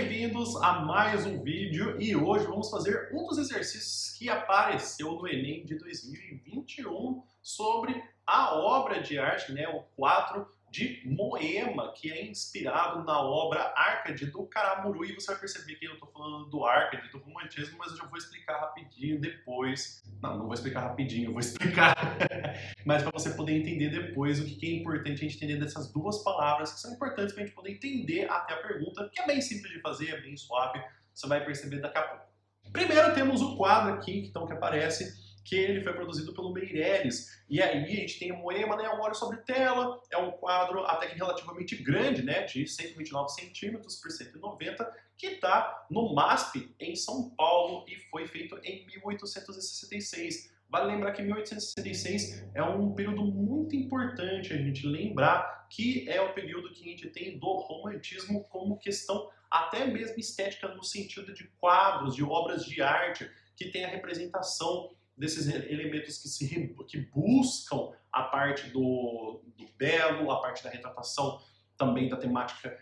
bem-vindos a mais um vídeo e hoje vamos fazer um dos exercícios que apareceu no Enem de 2021 sobre a obra de arte, né, o quadro de Moema, que é inspirado na obra Arcade do Caramuru. E você vai perceber que eu estou falando do Arcade, do romantismo, mas eu já vou explicar rapidinho depois. Não vou explicar rapidinho, eu vou explicar mas para você poder entender depois o que é importante a gente entender dessas duas palavras que são importantes para a gente poder entender até a pergunta, que é bem simples de fazer, é bem suave, você vai perceber daqui a pouco. Primeiro temos o quadro aqui, então, que aparece, que ele foi produzido pelo Meireles. E aí a gente tem o Moema, né, um óleo sobre tela, é um quadro até que relativamente grande, né, de 129 centímetros por 190, que está no MASP, em São Paulo, e foi feito em 1866. Vale lembrar que 1866 é um período muito importante a gente lembrar, que é o período que a gente tem do romantismo como questão até mesmo estética, no sentido de quadros, de obras de arte, que tem a representação desses elementos que buscam a parte do belo, a parte da retratação também da temática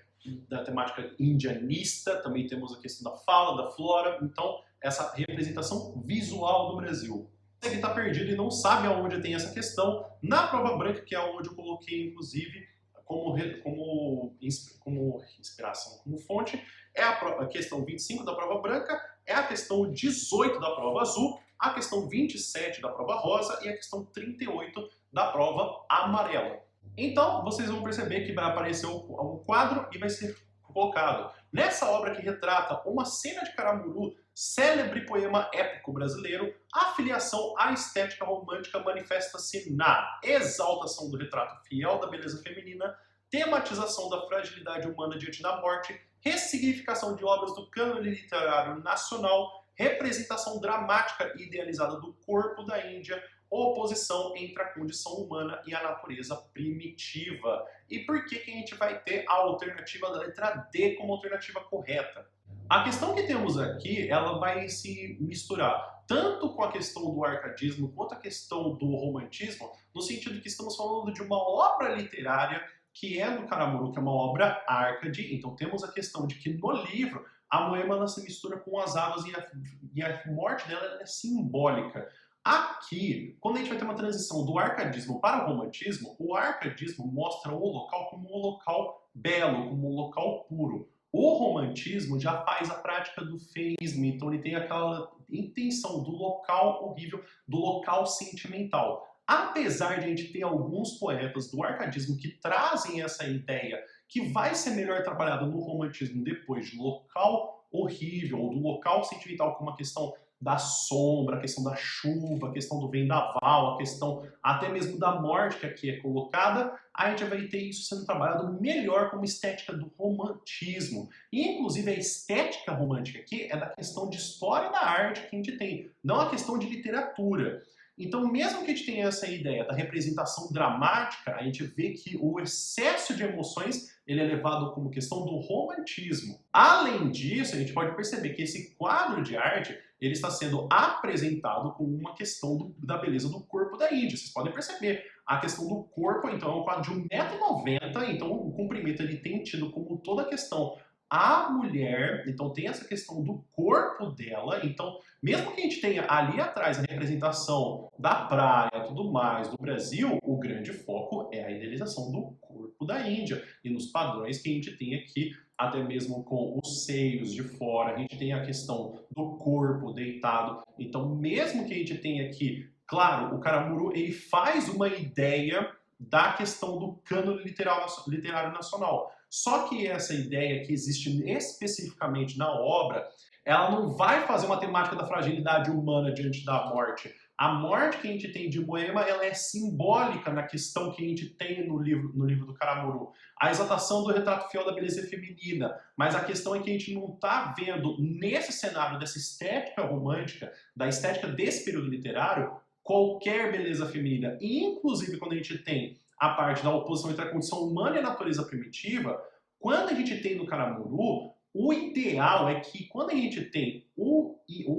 indianista, também temos a questão da fauna, da flora, então essa representação visual do Brasil. Você que está perdido e não sabe aonde tem essa questão, na prova branca, que é onde eu coloquei inclusive como inspiração, como fonte, é a questão 25 da prova branca, é a questão 18 da prova azul, a questão 27 da prova rosa e a questão 38 da prova amarela. Então, vocês vão perceber que vai aparecer um quadro e vai ser colocado. Nessa obra que retrata uma cena de Caramuru, célebre poema épico brasileiro, a filiação à estética romântica manifesta-se na exaltação do retrato fiel da beleza feminina, tematização da fragilidade humana diante da morte, ressignificação de obras do cânone literário nacional, representação dramática e idealizada do corpo da Índia, oposição entre a condição humana e a natureza primitiva. E por que a gente vai ter a alternativa da letra D como alternativa correta? A questão que temos aqui, ela vai se misturar tanto com a questão do arcadismo quanto a questão do romantismo, no sentido que estamos falando de uma obra literária que é do Caramuru, que é uma obra arcade. Então temos a questão de que no livro a Moema ela se mistura com as águas e a morte dela é simbólica. Aqui, quando a gente vai ter uma transição do arcadismo para o romantismo, o arcadismo mostra o local como um local belo, como um local puro. O romantismo já faz a prática do feísmo, então ele tem aquela intenção do local horrível, do local sentimental. Apesar de a gente ter alguns poetas do arcadismo que trazem essa ideia que vai ser melhor trabalhada no romantismo depois do local horrível, ou do local sentimental, como a questão da sombra, a questão da chuva, a questão do vendaval, a questão até mesmo da morte que aqui é colocada, a gente vai ter isso sendo trabalhado melhor como estética do romantismo. E inclusive a estética romântica aqui é da questão de história da arte que a gente tem, não a questão de literatura. Então, mesmo que a gente tenha essa ideia da representação dramática, a gente vê que o excesso de emoções ele é levado como questão do romantismo. Além disso, a gente pode perceber que esse quadro de arte ele está sendo apresentado com uma questão da beleza do corpo da Índia. Vocês podem perceber a questão do corpo, então é um quadro de 1,90 m, então o comprimento ele tem tido como toda a questão a mulher, então tem essa questão do corpo dela, então mesmo que a gente tenha ali atrás a representação da praia e tudo mais do Brasil, o grande foco é a idealização do corpo da Índia e nos padrões que a gente tem aqui, até mesmo com os seios de fora, a gente tem a questão do corpo deitado, então mesmo que a gente tenha aqui, claro, o Caramuru ele faz uma ideia da questão do cânone literário nacional. Só que essa ideia que existe especificamente na obra, ela não vai fazer uma temática da fragilidade humana diante da morte. A morte que a gente tem de Moema, ela é simbólica na questão que a gente tem no livro do Caramuru. A exaltação do retrato fiel da beleza feminina. Mas a questão é que a gente não está vendo nesse cenário dessa estética romântica, da estética desse período literário, qualquer beleza feminina. E, inclusive, quando a gente tem a parte da oposição entre a condição humana e a natureza primitiva, quando a gente tem no Caramuru, o ideal é que quando a gente tem o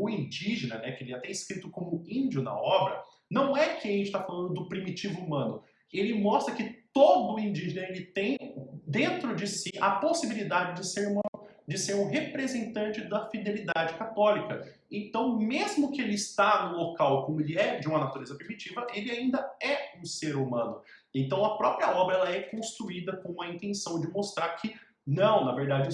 indígena, né, que ele é até escrito como índio na obra, não é que a gente está falando do primitivo humano. Ele mostra que todo indígena ele tem dentro de si a possibilidade de ser um representante da fidelidade católica. Então, mesmo que ele está no local como ele é de uma natureza primitiva, ele ainda é um ser humano. Então, a própria obra ela é construída com a intenção de mostrar que não, na verdade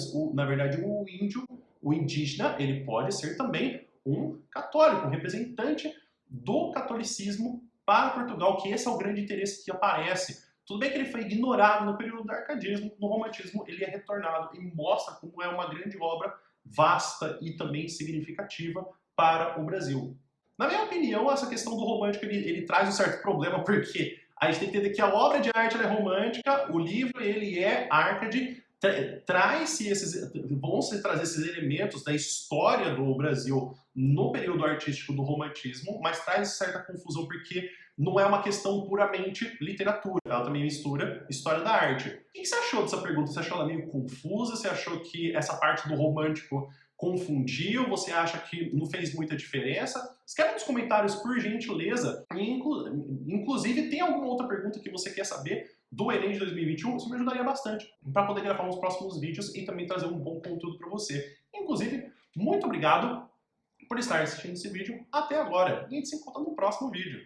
o índio, o indígena, ele pode ser também um católico, um representante do catolicismo para Portugal, que esse é o grande interesse que aparece. Tudo bem que ele foi ignorado no período do arcadismo, no romantismo ele é retornado e mostra como é uma grande obra vasta e também significativa para o Brasil. Na minha opinião, essa questão do romântico ele traz um certo problema, porque a gente tem que entender que a obra de arte é romântica, o livro ele é Arcade, vão se trazer esses elementos da história do Brasil no período artístico do romantismo, mas traz certa confusão porque não é uma questão puramente literatura, ela também mistura história da arte. O que você achou dessa pergunta? Você achou ela meio confusa? Você achou que essa parte do romântico confundiu? Você acha que não fez muita diferença? Escreve nos comentários, por gentileza. Inclusive, tem alguma outra pergunta que você quer saber do Enem de 2021? Isso me ajudaria bastante para poder gravar uns próximos vídeos e também trazer um bom conteúdo para você. Inclusive, muito obrigado por estar assistindo esse vídeo até agora. E a gente se encontra no próximo vídeo.